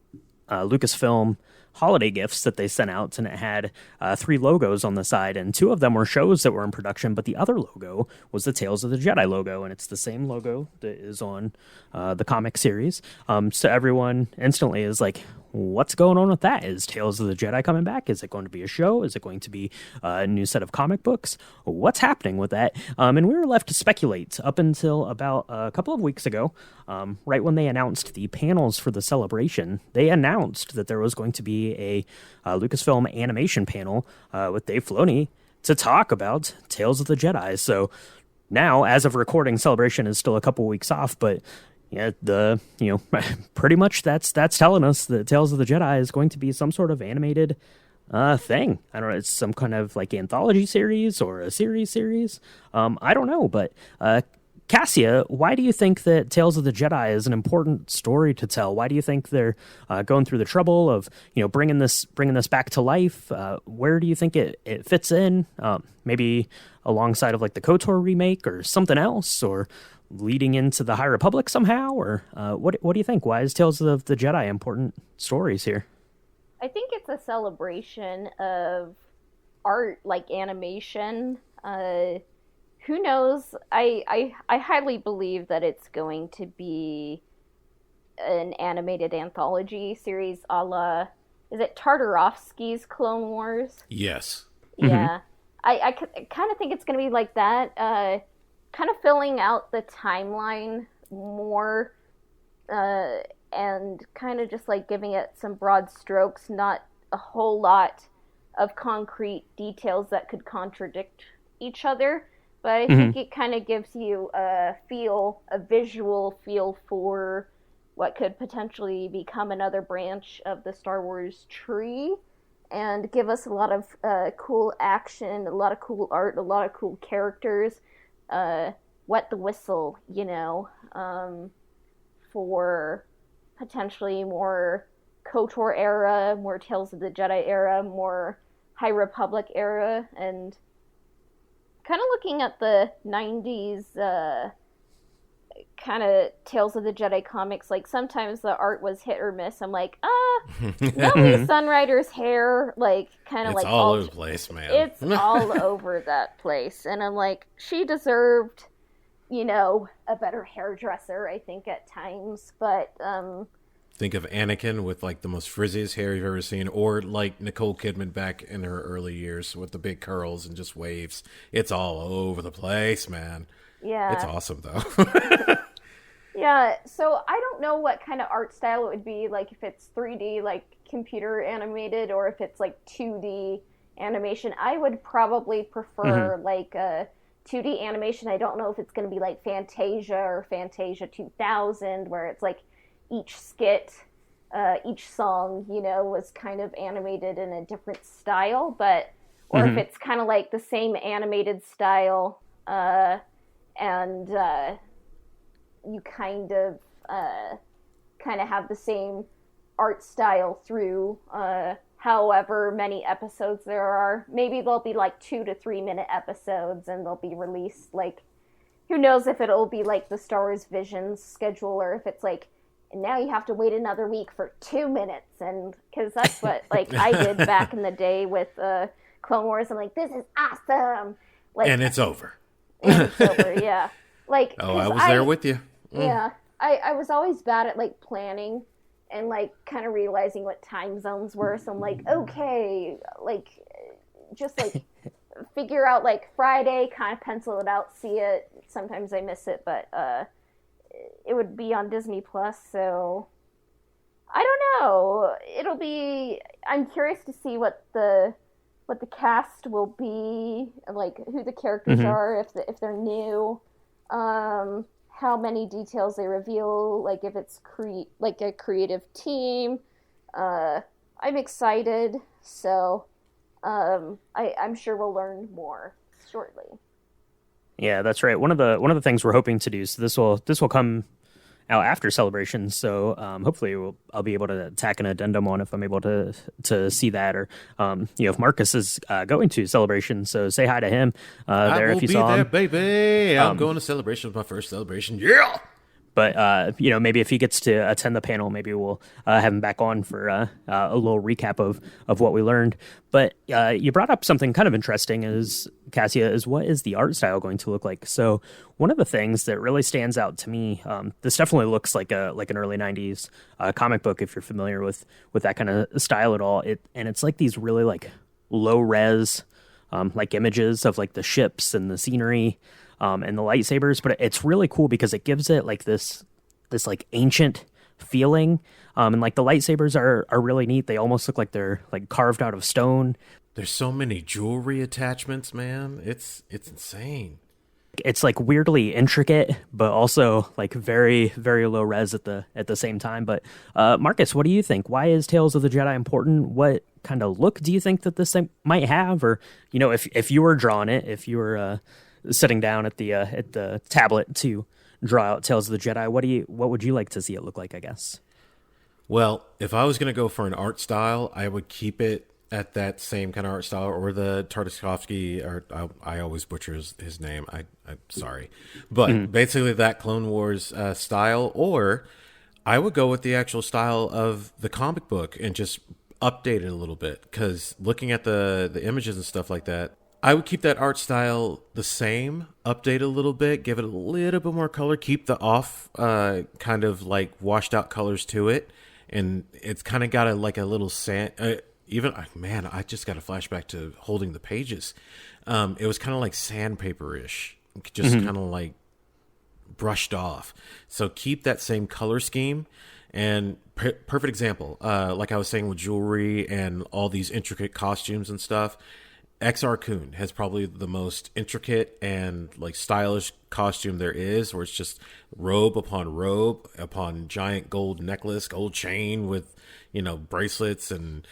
S3: Lucasfilm holiday gifts that they sent out, and it had 3 logos on the side, and 2 of them were shows that were in production, but the other logo was the Tales of the Jedi logo, and it's the same logo that is on the comic series. So everyone instantly is like, what's going on with that? Is Tales of the Jedi coming back? Is it going to be a show? Is it going to be a new set of comic books? What's happening with that? And we were left to speculate up until about a couple of weeks ago, right when they announced the panels for the celebration. They announced that there was going to be a Lucasfilm animation panel with Dave Filoni to talk about Tales of the Jedi. So now, as of recording, Celebration is still a couple weeks off, but yeah, pretty much that's telling us that Tales of the Jedi is going to be some sort of animated thing. I don't know, it's some kind of like anthology series or a series. I don't know, but Cassia, why do you think that Tales of the Jedi is an important story to tell? Why do you think they're going through the trouble of bringing this back to life? Where do you think it fits in? Maybe alongside of like the KOTOR remake or something else, or leading into the High Republic somehow, or what do you think? Why is Tales of the Jedi important stories here?
S1: I think it's a celebration of art, like animation. Who knows? I highly believe that it's going to be an animated anthology series a la, is it Tartarovsky's Clone Wars?
S2: Yes.
S1: Yeah. I kind of think it's going to be like that. Kind of filling out the timeline more, and kind of just like giving it some broad strokes, not a whole lot of concrete details that could contradict each other. But I think it kind of gives you a visual feel for what could potentially become another branch of the Star Wars tree, and give us a lot of cool action, a lot of cool art, a lot of cool characters. Wet the whistle, for potentially more KOTOR era, more Tales of the Jedi era, more High Republic era, and kind of looking at the 90s kind of Tales of the Jedi comics, like sometimes the art was hit or miss. I'm like, Nellie Sunrider's hair, like kind of
S2: it's
S1: like
S2: all over the place, man.
S1: It's all over that place, and I'm like, she deserved, a better hairdresser, I think, at times. But
S2: think of Anakin with like the most frizziest hair you've ever seen, or like Nicole Kidman back in her early years with the big curls and just waves. It's all over the place, man.
S1: Yeah,
S2: it's awesome though.
S1: Yeah, so I don't know what kind of art style it would be, like if it's 3D, like computer animated, or if it's like 2D animation. I would probably prefer like a 2D animation. I don't know if it's going to be like Fantasia or Fantasia 2000, where it's like each skit, each song, was kind of animated in a different style, or if it's kind of like the same animated style, and you kind of have the same art style through however many episodes there are. Maybe they'll be like 2 to 3 minute episodes, and they'll be released like, who knows if it'll be like the Star Wars Visions schedule, or if it's like, and now you have to wait another week for 2 minutes, and because that's what like I did back in the day with Clone Wars. I'm like, this is awesome, like,
S2: and it's over.
S1: And it's over, yeah. Like,
S2: I was there with you.
S1: Yeah, I was always bad at like planning and like kind of realizing what time zones were. So I'm like, okay, like just like figure out like Friday, kind of pencil it out, see it. Sometimes I miss it, but it would be on Disney Plus, so I don't know. I'm curious to see what the cast will be, like who the characters are, if they're new. How many details they reveal, like if it's like a creative team. I'm excited, so I'm sure we'll learn more shortly.
S3: Yeah, that's right. One of the things we're hoping to do. So this will come out after Celebration. So hopefully I'll be able to tack an addendum on if I'm able to see that, or if Marcus is going to Celebration. So say hi to him
S2: I
S3: there
S2: will
S3: if you
S2: be
S3: saw
S2: there,
S3: him.
S2: baby. I'm going to Celebration, my first Celebration. Yeah!
S3: But maybe if he gets to attend the panel, maybe we'll have him back on for a little recap of what we learned. But you brought up something kind of interesting, is Cassia, is what is the art style going to look like? So one of the things that really stands out to me, this definitely looks like an early '90s comic book, if you're familiar with that kind of style at all. It's like these really like low res like images of like the ships and the scenery. And the lightsabers, but it's really cool because it gives it like this like ancient feeling. And like the lightsabers are really neat. They almost look like they're like carved out of stone.
S2: There's so many jewelry attachments, man. It's insane.
S3: It's like weirdly intricate, but also like very, very low res at the same time. But Marcus, what do you think? Why is Tales of the Jedi important? What kind of look do you think that this thing might have? Or, if you were drawing it, if you were sitting down at the tablet to draw out Tales of the Jedi, what would you like to see it look like, I guess?
S2: Well, if I was going to go for an art style, I would keep it at that same kind of art style, or the Tartakovsky, or I always butcher his name. I'm sorry. But basically that Clone Wars style, or I would go with the actual style of the comic book and just update it a little bit, because looking at the images and stuff like that, I would keep that art style the same, update it a little bit, give it a little bit more color, keep the off kind of like washed out colors to it. And it's kind of got a little sand. Man, I just got a flashback to holding the pages. It was kind of like sandpaper-ish, just kind of like brushed off. So keep that same color scheme. And perfect example, like I was saying with jewelry and all these intricate costumes and stuff. XR Kun has probably the most intricate and like stylish costume there is, where it's just robe upon giant gold necklace, gold chain with, bracelets, and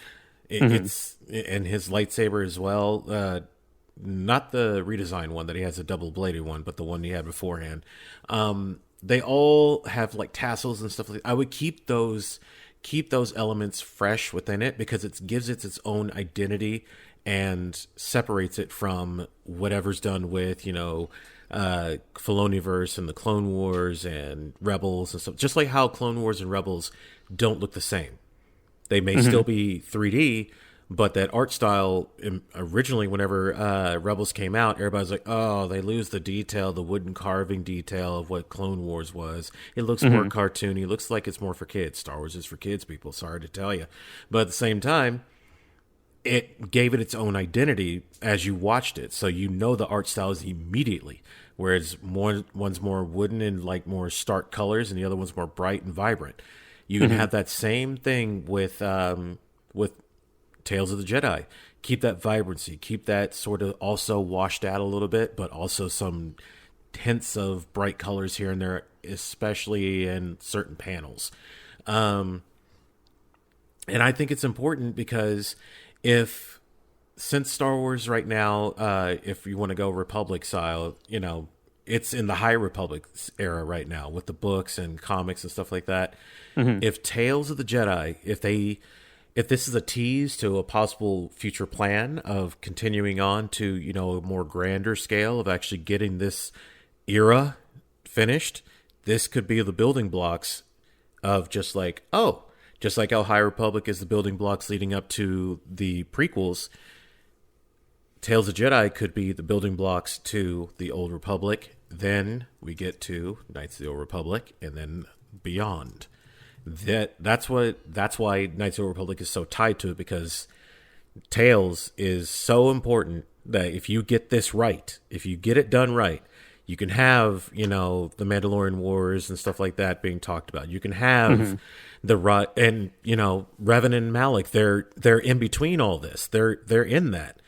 S2: it's and his lightsaber as well. Not the redesigned one that he has, a double bladed one, but the one he had beforehand. They all have like tassels and stuff like that. I would keep those elements fresh within it, because it gives it its own identity and separates it from whatever's done with, Filoniverse and the Clone Wars and Rebels and stuff. Just like how Clone Wars and Rebels don't look the same. They may still be 3D, but that art style, originally, whenever Rebels came out, everybody's like, oh, they lose the detail, the wooden carving detail of what Clone Wars was. It looks more cartoony. It looks like it's more for kids. Star Wars is for kids, people. Sorry to tell you. But at the same time, it gave it its own identity as you watched it. So the art styles immediately. Whereas one's more wooden and like more stark colors, and the other one's more bright and vibrant. You can have that same thing with Tales of the Jedi. Keep that vibrancy. Keep that sort of also washed out a little bit, but also some hints of bright colors here and there, especially in certain panels. And I think it's important because since Star Wars right now, if you want to go Republic style, it's in the High Republic era right now with the books and comics and stuff like that. If Tales of the Jedi, if this is a tease to a possible future plan of continuing on to, a more grander scale of actually getting this era finished, this could be the building blocks of just like how High Republic is the building blocks leading up to the prequels. Tales of Jedi could be the building blocks to the Old Republic. Then we get to Knights of the Old Republic, and then beyond. That's why Knights of the Old Republic is so tied to it, because Tales is so important that if you get this right, if you get it done right, you can have, the Mandalorian Wars and stuff like that being talked about. You can have and Revan and Malik. They're in between all this. They're in that.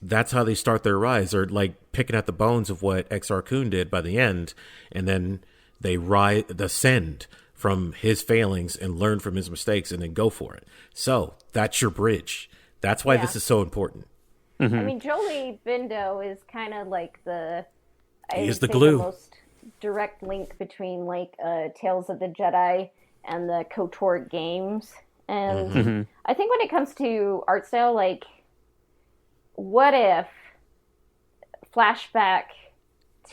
S2: That's how they start their rise. They're like picking at the bones of what XR Kun did by the end, and then they ascend from his failings and learn from his mistakes, and then go for it. So that's your bridge. That's why this is so important.
S1: I mean, Jolie Bindo is kind of like
S2: He is the glue.
S1: The most direct link between like Tales of the Jedi and the KOTOR games. And I think when it comes to art style, like, what if flashback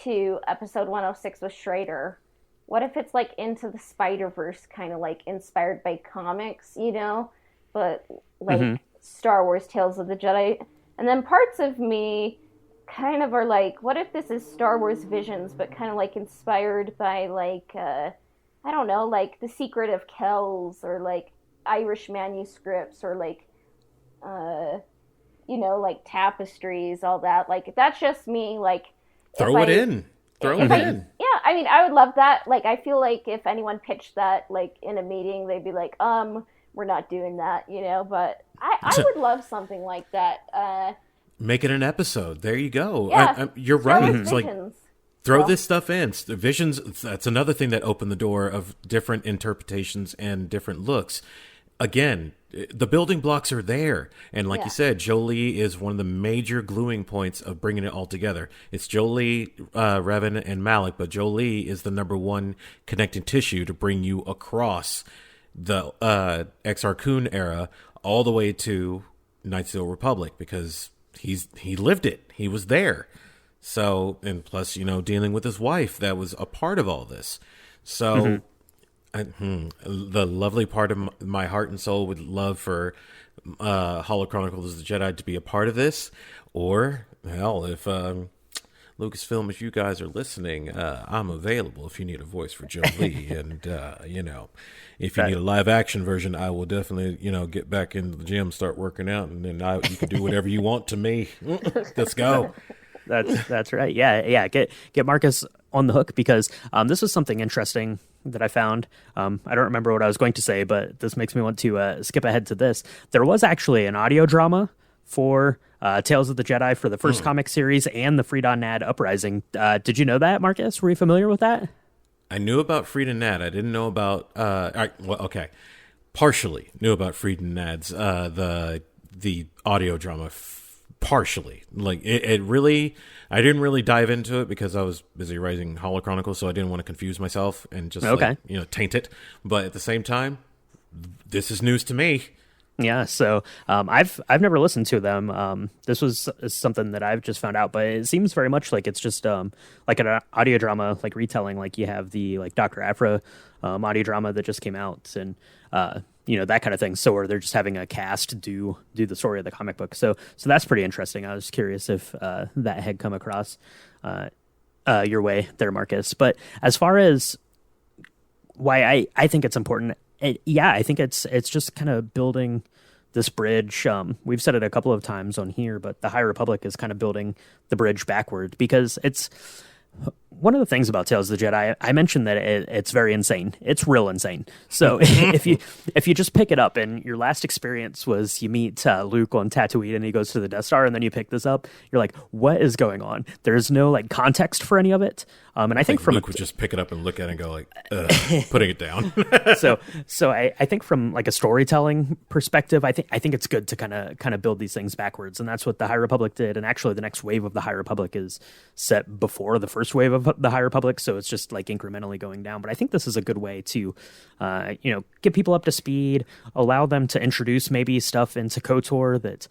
S1: to episode 106 with Schrader? What if it's like Into the Spider-Verse, kind of like inspired by comics, you know, but like Star Wars Tales of the Jedi? And then parts of me kind of are like, what if this is Star Wars Visions, but kind of like inspired by like, I don't know, like The Secret of Kells, or like Irish manuscripts, or like, you know, like tapestries, all that. Like, that's just me, like... Throw it in. Yeah, I mean, I would love that. Like, I feel like if anyone pitched that, like, in a meeting, they'd be like, we're not doing that, you know? But I would love something like that.
S2: Make it an episode. There you go.
S1: Yeah,
S2: you're right. It's
S1: Visions.
S2: like, throw this stuff in. Visions, that's another thing that opened the door of different interpretations and different looks. Again, the building blocks are there. And like you said, Jolie is one of the major gluing points of bringing it all together. It's Jolie, Revan, and Malik, but Jolie is the number one connecting tissue to bring you across the Exar Kun era all the way to Knights of the Republic, because he lived it. He was there. So, and plus, you know, dealing with his wife, that was a part of all this. So... the lovely part of my heart and soul would love for Holocronicles of the Jedi to be a part of this. Or, hell, if Lucasfilm, if you guys are listening, I'm available if you need a voice for Jolie. And, you know, if you need a live action version, I will definitely, you know, get back into the gym, start working out, and then you can do whatever you want to me. Let's go.
S3: That's right. Yeah. Get Marcus on the hook, because this was something interesting that I found. I don't remember what I was going to say, but this makes me want to skip ahead to this. There was actually an audio drama for Tales of the Jedi for the first comic series and the Freedon Nad Uprising. Did you know that, Marcus? Were you familiar with that?
S2: I knew about Freedon Nad. I didn't know about... partially knew about Freedon Nad's the audio drama. Partially. Like, it really... I didn't really dive into it because I was busy writing Holocronicles, so I didn't want to confuse myself and just, like, you know, taint it. But at the same time, this is news to me.
S3: Yeah, so I've never listened to them. This was something that I've just found out, but it seems very much like it's just like an audio drama, like retelling. Like, you have the like Dr. Aphra audio drama that just came out, and you know, that kind of thing. So where they're just having a cast do the story of the comic book. So that's pretty interesting. I was curious if that had come across your way there, Marcus. But as far as why I think it's important. I think it's just kind of building this bridge. We've said it a couple of times on here, but the High Republic is kind of building the bridge backward, because it's one of the things about Tales of the Jedi. I mentioned that it's very insane. It's real insane. So if you just pick it up, and your last experience was you meet Luke on Tatooine and he goes to the Death Star, and then you pick this up, you're like, what is going on? There's no like context for any of it. And I think from
S2: Luke would just pick it up and look at it and go like, putting it down.
S3: so I think from like a storytelling perspective, I think it's good to kind of build these things backwards, and that's what the High Republic did. And actually, the next wave of the High Republic is set before the first wave of the High Republic, so it's just like incrementally going down. But I think this is a good way to, get people up to speed, allow them to introduce maybe stuff into KOTOR that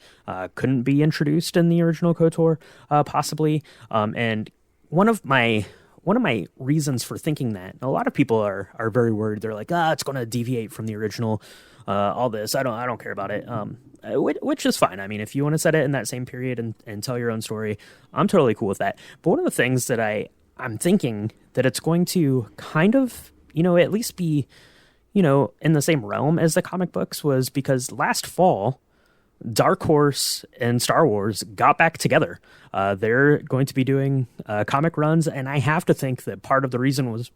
S3: couldn't be introduced in the original KOTOR, possibly. And one of my reasons for thinking that, a lot of people are very worried. They're like, it's going to deviate from the original. All this, I don't care about it. Which is fine. I mean, if you want to set it in that same period and tell your own story, I'm totally cool with that. But one of the things that I'm thinking that it's going to kind of, at least be, in the same realm as the comic books, was because last fall, Dark Horse and Star Wars got back together. They're going to be doing comic runs, and I have to think that part of the reason was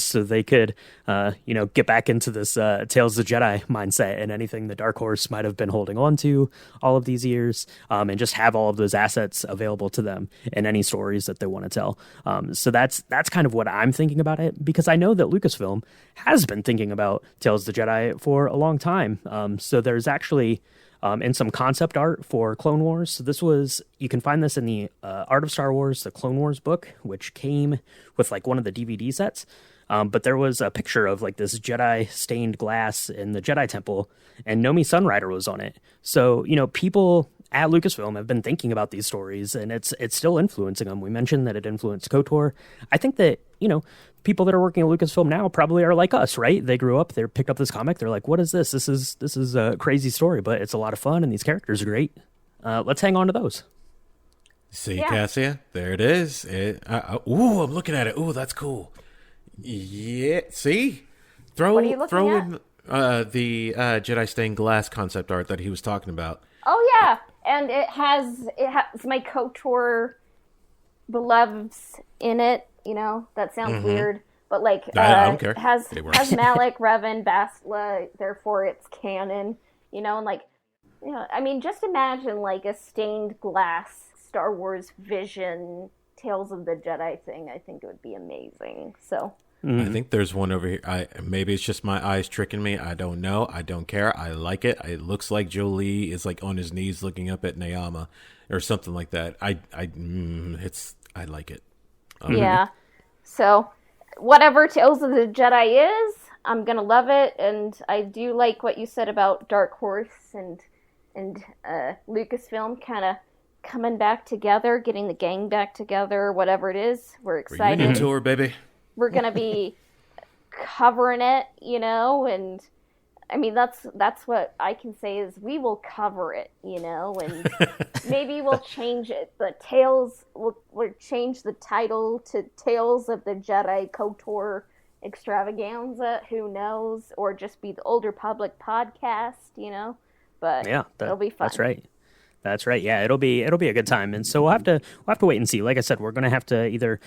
S3: so they could, get back into this Tales of the Jedi mindset and anything that Dark Horse might have been holding on to all of these years, and just have all of those assets available to them in any stories that they want to tell. So that's kind of what I'm thinking about it, because I know that Lucasfilm has been thinking about Tales of the Jedi for a long time. So there's actually and some concept art for Clone Wars. So you can find this in the Art of Star Wars, the Clone Wars book, which came with like one of the DVD sets. But there was a picture of like this Jedi stained glass in the Jedi Temple, and Nomi Sunrider was on it. So, people at Lucasfilm have been thinking about these stories, and it's still influencing them. We mentioned that it influenced KOTOR. I think that, people that are working at Lucasfilm now probably are like us, right? They grew up, they picked up this comic, they're like, what is this? This is a crazy story, but it's a lot of fun, and these characters are great. Let's hang on to those.
S2: See, yeah. Cassia, there it is. Ooh, I'm looking at it. Ooh, that's cool. Yeah, see? Throw in the Jedi stained glass concept art that he was talking about.
S1: Oh yeah, and it has my KOTOR beloveds in it. That sounds weird, but like
S2: I don't care.
S1: has Malak, Revan, Bastila, therefore it's canon. And like, I mean, just imagine like a stained glass Star Wars Vision Tales of the Jedi thing. I think it would be amazing. So.
S2: I think there's one over here. Maybe it's just my eyes tricking me. I don't know. I don't care. I like it. It looks like Jolie is like on his knees looking up at Nayama or something like that. I like it.
S1: Yeah. So whatever Tales of the Jedi is, I'm gonna love it. And I do like what you said about Dark Horse and Lucasfilm kind of coming back together, getting the gang back together, whatever it is. We're excited.
S2: Reunion tour, baby.
S1: We're going to be covering it, and I mean, that's what I can say is we will cover it, and maybe we'll change it. The Tales, we'll change the title to Tales of the Jedi KOTOR Extravaganza, who knows, or just be the Old Republic podcast, but
S3: yeah,
S1: it'll be fun.
S3: That's right. Yeah, it'll be a good time, and so we'll have to wait and see. Like I said, we're going to have to either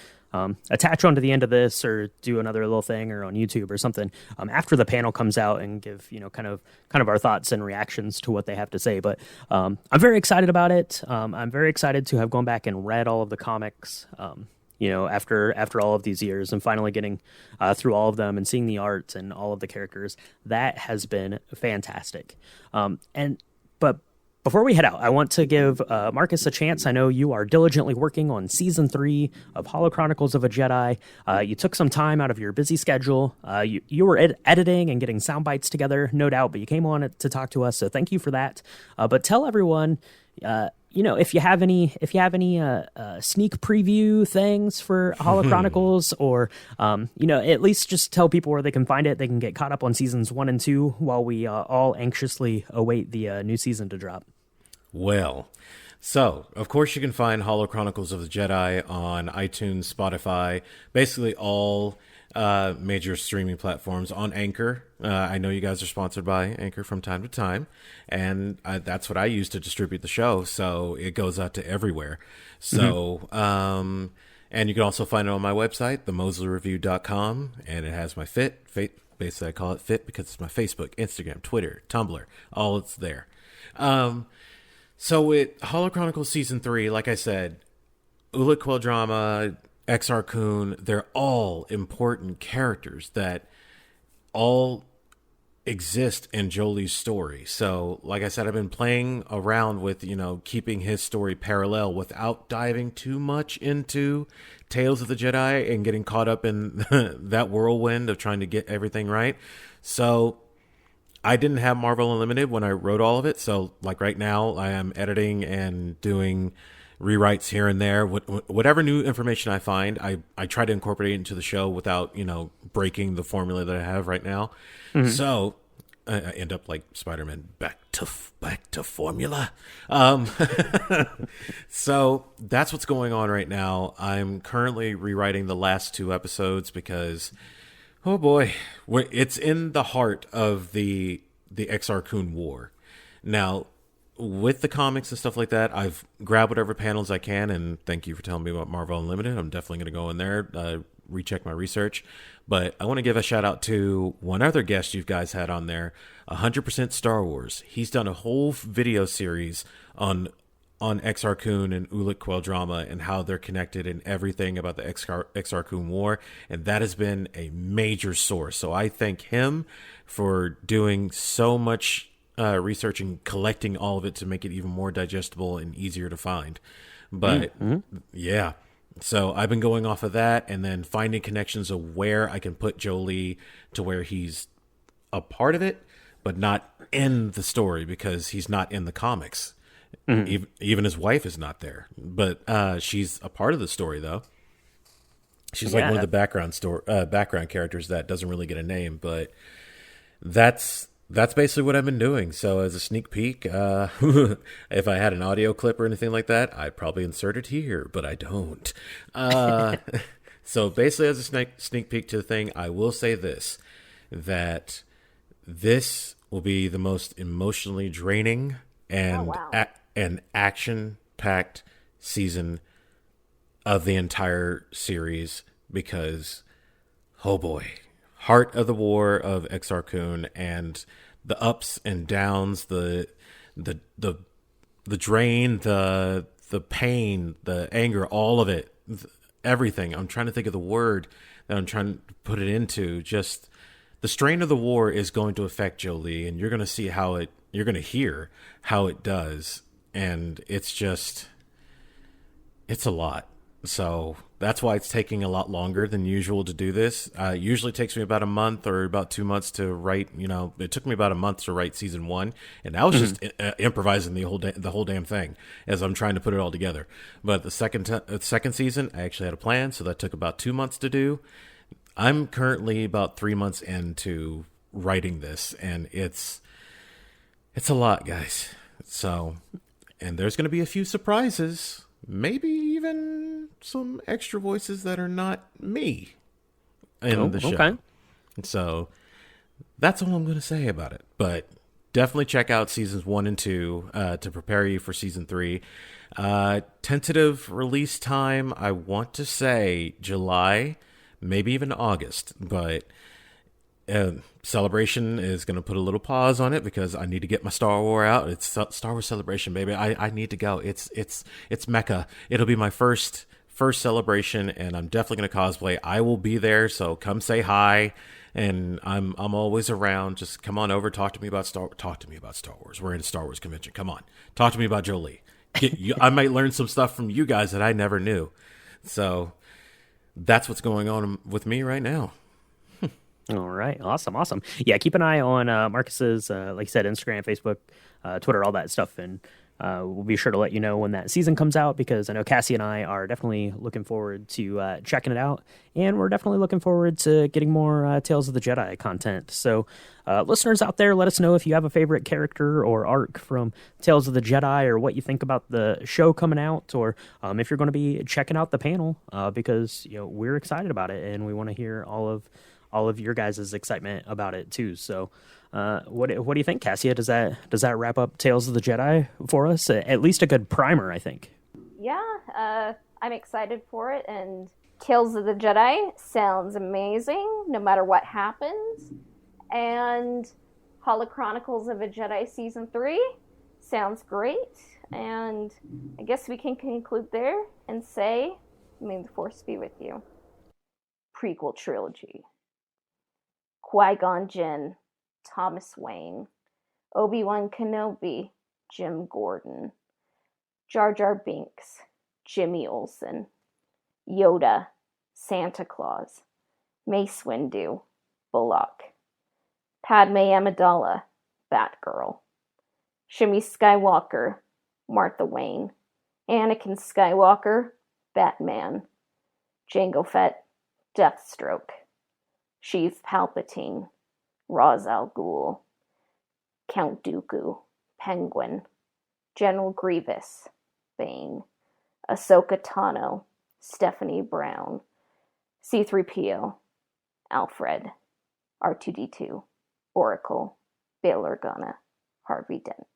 S3: attach onto the end of this or do another little thing or on YouTube or something after the panel comes out and give kind of our thoughts and reactions to what they have to say. But I'm very excited about it. I'm very excited to have gone back and read all of the comics. After all of these years and finally getting through all of them and seeing the art and all of the characters, that has been fantastic. But before we head out, I want to give Marcus a chance. I know you are diligently working on Season 3 of Holocronicles of a Jedi. You took some time out of your busy schedule. You were editing and getting sound bites together, no doubt, but you came on to talk to us, so thank you for that. But tell everyone, if you have any sneak preview things for Holocronicles, or at least just tell people where they can find it. They can get caught up on seasons 1 and 2 while we all anxiously await the new season to drop.
S2: Well, so of course you can find Holocronicles of the Jedi on iTunes, Spotify, basically all major streaming platforms, on Anchor. I know you guys are sponsored by Anchor from time to time, and that's what I use to distribute the show, so it goes out to everywhere. So, and you can also find it on my website, themosleyreview.com, and it has my Fit. Basically, I call it Fit because it's my Facebook, Instagram, Twitter, Tumblr, all it's there. So with Holocronicles Season 3, like I said, Ulic Qel-Drama, Exar Kun, they're all important characters that all exist in Jolie's story. So, like I said, I've been playing around with, keeping his story parallel without diving too much into Tales of the Jedi and getting caught up in that whirlwind of trying to get everything right. So I didn't have Marvel Unlimited when I wrote all of it. So, like right now, I am editing and doing rewrites here and there. Whatever new information I find, I try to incorporate it into the show without, breaking the formula that I have right now. So I end up like Spider-Man, back to formula. So that's what's going on right now. I'm currently rewriting the last 2 episodes because, oh boy, it's in the heart of the Exar Kun War. Now, with the comics and stuff like that, I've grabbed whatever panels I can, and thank you for telling me about Marvel Unlimited. I'm definitely going to go in there, recheck my research. But I want to give a shout out to one other guest you guys had on there, 100% Star Wars. He's done a whole video series on Exar Kun and Ulic Qel-Drama and how they're connected and everything about the Exar Kun War, and that has been a major source. So I thank him for doing so much researching, collecting all of it to make it even more digestible and easier to find. But yeah, so I've been going off of that and then finding connections of where I can put Jolie to where he's a part of it, but not in the story because he's not in the comics. Even his wife is not there, but she's a part of the story though. She's like one of the background characters that doesn't really get a name, but that's basically what I've been doing. So as a sneak peek, if I had an audio clip or anything like that, I'd probably insert it here, but I don't. So basically as a sneak peek to the thing, I will say this, that this will be the most emotionally draining and an action-packed season of the entire series because, oh boy, Heart of the War of Exar Kun and the ups and downs, the drain, the pain, the anger, all of it, everything. I'm trying to think of the word that I'm trying to put it into. Just the strain of the war is going to affect Jolie, and you're going to see you're going to hear how it does. And it's a lot. So that's why it's taking a lot longer than usual to do this. It usually takes me about a month or about 2 months to write. It took me about a month to write season 1, and I was just improvising the whole damn thing as I'm trying to put it all together. But the second season, I actually had a plan, so that took about 2 months to do. I'm currently about 3 months into writing this, and it's a lot, guys. So, and there's going to be a few surprises. Maybe even some extra voices that are not me in the show. Okay. So that's all I'm going to say about it. But definitely check out seasons 1 and 2 to prepare you for season 3. Tentative release time, I want to say July, maybe even August. But Celebration is going to put a little pause on it because I need to get my Star Wars out. It's Star Wars Celebration, baby. I need to go. It's Mecca. It'll be my first celebration, and I'm definitely going to cosplay. I will be there, so come say hi. And I'm always around. Just come on over. Talk to me about Star Wars. We're in a Star Wars convention. Come on, talk to me about Jolie. I might learn some stuff from you guys that I never knew. So that's what's going on with me right now.
S3: All right. Awesome. Yeah, keep an eye on Marcus's, like you said, Instagram, Facebook, Twitter, all that stuff. And we'll be sure to let you know when that season comes out because I know Cassie and I are definitely looking forward to checking it out. And we're definitely looking forward to getting more Tales of the Jedi content. So listeners out there, let us know if you have a favorite character or arc from Tales of the Jedi or what you think about the show coming out or if you're going to be checking out the panel because we're excited about it and we want to hear all of your guys' excitement about it too. So what do you think, Cassia? Does that wrap up Tales of the Jedi for us? At least a good primer, I think.
S1: Yeah, I'm excited for it, and Tales of the Jedi sounds amazing no matter what happens. And Holocronicles of a Jedi Season 3 sounds great. And I guess we can conclude there and say, may the Force be with you. Prequel trilogy. Qui-Gon Jinn, Thomas Wayne, Obi-Wan Kenobi, Jim Gordon, Jar Jar Binks, Jimmy Olsen, Yoda, Santa Claus, Mace Windu, Bullock, Padme Amidala, Batgirl, Shmi Skywalker, Martha Wayne, Anakin Skywalker, Batman, Jango Fett, Deathstroke, Sheev Palpatine, Ra's al Ghul, Count Dooku, Penguin, General Grievous, Bane, Ahsoka Tano, Stephanie Brown, C-3PO, Alfred, R2-D2, Oracle, Bail Organa, Harvey Dent.